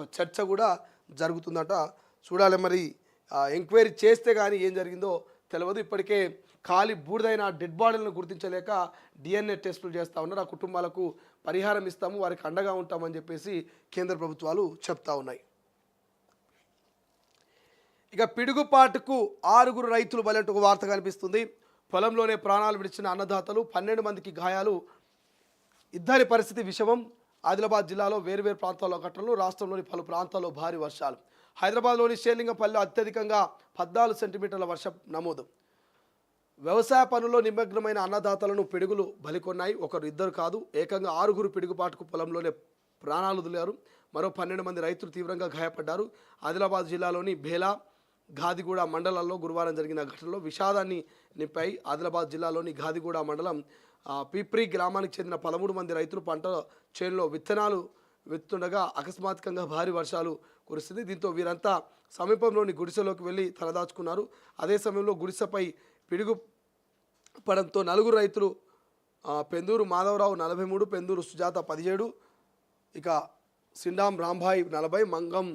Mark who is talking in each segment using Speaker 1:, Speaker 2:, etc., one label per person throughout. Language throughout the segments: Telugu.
Speaker 1: ఒక చర్చ కూడా జరుగుతుందట. చూడాలి మరి ఎంక్వైరీ చేస్తే కానీ ఏం జరిగిందో తెలియదు. ఇప్పటికే ఖాళీ బూడిదైన డెడ్ బాడీలను గుర్తించలేక DNA టెస్టులు చేస్తూ ఉన్నారు. ఆ కుటుంబాలకు పరిహారం ఇస్తాము, వారికి అండగా ఉంటామని చెప్పేసి కేంద్ర ప్రభుత్వాలు చెప్తా ఉన్నాయి. ఇక పిడుగుపాటుకు 6 రైతులు బలంటూ ఒక వార్త కనిపిస్తుంది. పొలంలోనే ప్రాణాలు విడిచిన అన్నదాతలు, 12 మందికి గాయాలు, ఇద్దరి పరిస్థితి విషమం. ఆదిలాబాద్ జిల్లాలో వేర్వేరు ప్రాంతాల్లో ఘటనలు, రాష్ట్రంలోని పలు ప్రాంతాల్లో భారీ వర్షాలు. హైదరాబాద్లోని షేర్లింగంపల్లిలో అత్యధికంగా 14 సెంటీమీటర్ల వర్షం నమోదు. వ్యవసాయ పనుల్లో నిమగ్నమైన అన్నదాతలను పిడుగులు బలికొన్నాయి. ఒకరు ఇద్దరు కాదు, ఏకంగా 6 పిడుగుపాటుకు పొలంలోనే ప్రాణాలు వదిలారు. మరో 12 మంది రైతులు తీవ్రంగా గాయపడ్డారు. ఆదిలాబాద్ జిల్లాలోని భేలా, గాదిగూడ మండలాల్లో గురువారం జరిగిన ఘటనలో విషాదాన్ని నింపాయి. ఆదిలాబాద్ జిల్లాలోని గాదిగూడ మండలం పిప్రి గ్రామానికి చెందిన 13 మంది రైతులు పంట చేనులో విత్తనాలు విత్తుండగా అకస్మాత్తుగా భారీ వర్షాలు కురిసింది. దీంతో వీరంతా సమీపంలోని గుడిసెలోకి వెళ్ళి తలదాచుకున్నారు. అదే సమయంలో గుడిసెపై పిడుగు పడంతో 4 రైతులు, పెందూరు మాధవరావు 43, పెందూరు సుజాత 17, ఇక సిండాం రాంబాయ్ 40, మంగం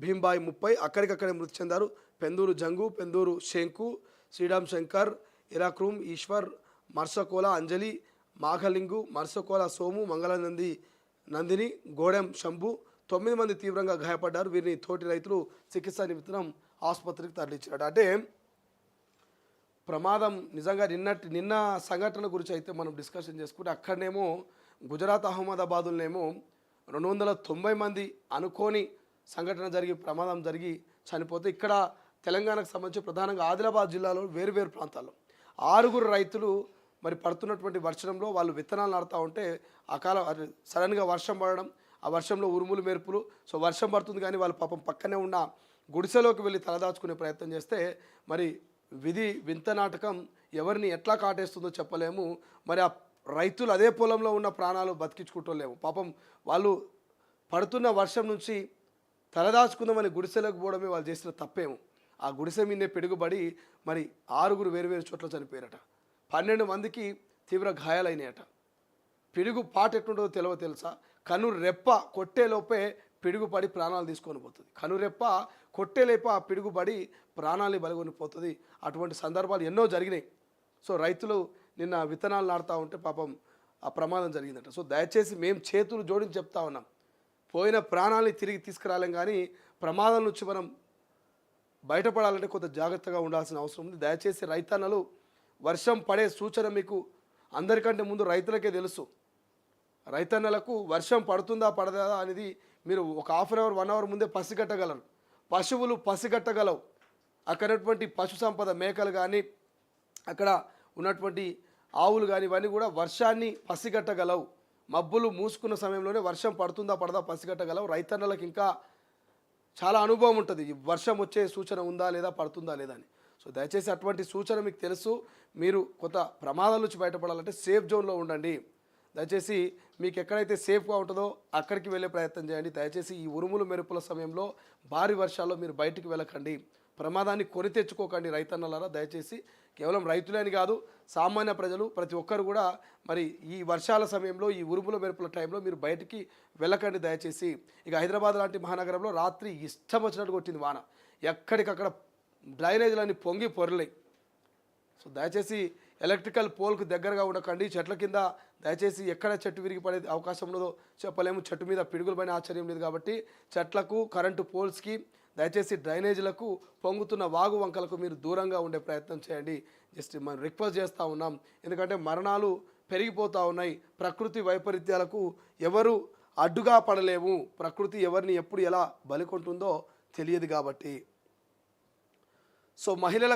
Speaker 1: భీంబాయ్ 30 అక్కడికక్కడే మృతి చెందారు. పెందూరు జంగు, పెందూరు శంకు, శ్రీరామ్ శంకర్, ఇరాక్రూమ్, ఈశ్వర్, మర్సకోల అంజలి, మాఘలింగు, మర్సకోల సోము, మంగళనంది నందిని, గోడెం శంభు 9 మంది తీవ్రంగా గాయపడ్డారు. వీరిని తోటి రైతులు చికిత్స నిమిత్తం ఆసుపత్రికి తరలించారు. అంటే ప్రమాదం నిజంగా నిన్న సంఘటన గురించి అయితే మనం డిస్కషన్ చేసుకుంటే, అక్కడనేమో గుజరాత్ అహ్మదాబాదులనేమో 290 మంది అనుకోని సంఘటన జరిగి ప్రమాదం జరిగి చనిపోతే, ఇక్కడ తెలంగాణకు సంబంధించి ప్రధానంగా ఆదిలాబాద్ జిల్లాలో వేరువేరు ప్రాంతాల్లో 6 రైతులు మరి పడుతున్నటువంటి వర్షంలో వాళ్ళు విత్తనాలు నాటుతూ ఉంటే సడన్గా వర్షం పడడం, ఆ వర్షంలో ఉరుములు మెరుపులు. సో వర్షం పడుతుంది కానీ వాళ్ళు పాపం పక్కనే ఉన్న గుడిసెలోకి వెళ్ళి తలదాచుకునే ప్రయత్నం చేస్తే మరి విధి వింత నాటకం ఎవరిని ఎట్లా కాటేస్తుందో చెప్పలేము. మరి ఆ రైతులు అదే పొలంలో ఉన్న ప్రాణాలు బతికించుకుంటలేము. పాపం వాళ్ళు పడుతున్న వర్షం నుంచి తలదాచుకుందామని గుడిసెలోకి పోవడమే వాళ్ళు చేసిన తప్పేమో. ఆ గుడిసె మీదే పిడుగుబడి మరి 6 వేరువేరు చోట్ల చనిపోయారట. 12 మందికి తీవ్ర గాయాలైనాయట. పిడుగు పాటు ఎట్లుంటుందో తెలుసా? కనురెప్ప కొట్టేలోపే పిడుగుపడి ప్రాణాలు తీసుకొని పోతుంది. కనురెప్ప కొట్టేలేప ఆ పిడుగుబడి ప్రాణాలు బలిగొని పోతుంది. అటువంటి సందర్భాలు ఎన్నో జరిగినాయి. సో రైతులు నిన్న విత్తనాలు నాటుతూ ఉంటే పాపం ఆ ప్రమాదం జరిగిందట. సో దయచేసి మేము చేతులు జోడించి చెప్తా ఉన్నాం, పోయిన ప్రాణాలని తిరిగి తీసుకురాలేం, కానీ ప్రమాదం నుంచి మనం బయటపడాలంటే కొంత జాగ్రత్తగా ఉండాల్సిన అవసరం ఉంది. దయచేసి రైతన్నలు, వర్షం పడే సూచన మీకు అందరికంటే ముందు రైతులకే తెలుసు. రైతన్నలకు వర్షం పడుతుందా పడదా అనేది మీరు ఒక హాఫ్ అన్ అవర్ 1 అవర్ ముందే పసిగట్టగలరు. పశువులు పసిగట్టగలవు. అక్కడటువంటి పశు సంపద మేకలు కానీ అక్కడ ఉన్నటువంటి ఆవులు కానీ ఇవన్నీ కూడా వర్షాన్ని పసిగట్టగలవు. మబ్బులు మూసుకున్న సమయంలోనే వర్షం పడుతుందా పడదా పసిగట్టగలవు. రైతన్నలకు ఇంకా చాలా అనుభవం ఉంటుంది, వర్షం వచ్చే సూచన ఉందా లేదా, పడుతుందా లేదా అని. సో దయచేసి అటువంటి సూచన మీకు తెలుసు. మీరు కొత్త ప్రమాదాల నుంచి బయటపడాలంటే సేఫ్ జోన్లో ఉండండి. దయచేసి మీకు ఎక్కడైతే సేఫ్గా ఉంటుందో అక్కడికి వెళ్ళే ప్రయత్నం చేయండి. దయచేసి ఈ ఉరుములు మెరుపుల సమయంలో భారీ వర్షాల్లో మీరు బయటికి వెళ్ళకండి. ప్రమాదాన్ని కొని తెచ్చుకోకండి రైతన్నలారా. దయచేసి కేవలం రైతులే అని కాదు, సామాన్య ప్రజలు ప్రతి ఒక్కరు కూడా మరి ఈ వర్షాల సమయంలో, ఈ ఉరుముల మెరుపుల టైంలో మీరు బయటికి వెళ్ళకండి దయచేసి. ఇక హైదరాబాద్ లాంటి మహానగరంలో రాత్రి ఇష్టం వచ్చినట్టు కొట్టింది వాన. ఎక్కడికక్కడ డ్రైనేజీలన్నీ పొంగి పొరలై. సో దయచేసి ఎలక్ట్రికల్ పోల్కు దగ్గరగా ఉండకండి. చెట్ల కింద దయచేసి ఎక్కడ చెట్టు విరిగి పడే అవకాశం ఉన్నదో చెప్పలేము. చెట్టు మీద పిడుగులు పైన ఆశ్చర్యం లేదు కాబట్టి చెట్లకు, కరెంటు పోల్స్కి, దయచేసి డ్రైనేజీలకు, పొంగుతున్న వాగు వంకలకు మీరు దూరంగా ఉండే ప్రయత్నం చేయండి. జస్ట్ మనం రిక్వెస్ట్ చేస్తూ ఉన్నాం. ఎందుకంటే మరణాలు పెరిగిపోతూ ఉన్నాయి. ప్రకృతి వైపరీత్యాలకు ఎవరు అడ్డుగా పడలేము. ప్రకృతి ఎవరిని ఎప్పుడు ఎలా బలికొంటుందో తెలియదు కాబట్టి. సో మహిళల